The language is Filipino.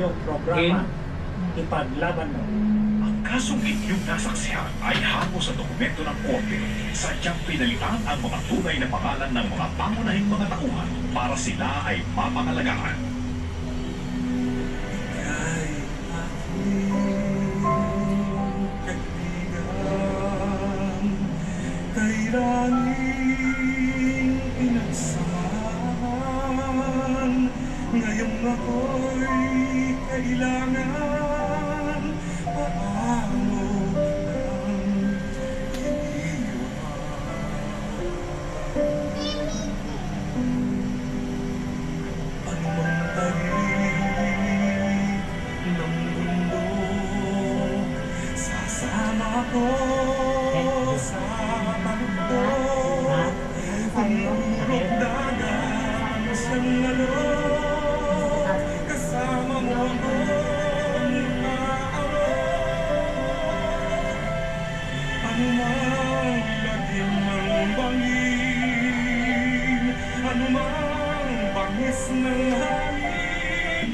inyong programa, ipaglaban mo. Ang kasong inyong nasaksihan ay hango sa dokumento ng korte. Sadyang pinalitan ang mga tunay na pangalan ng mga pangunahing mga tauhan para sila ay mapangalagaan. Ika'y aking kaibigan, kay langing pinagsamahan. Ngayong ako'y kailangan, paano kang iniwan? Anumang tahimik ng mundo, sasama ko sa pagod. Umurog dagat siyang alok, kasama mo akong aarok. Anumang lagim ng bangin, anumang bangis ng hangin,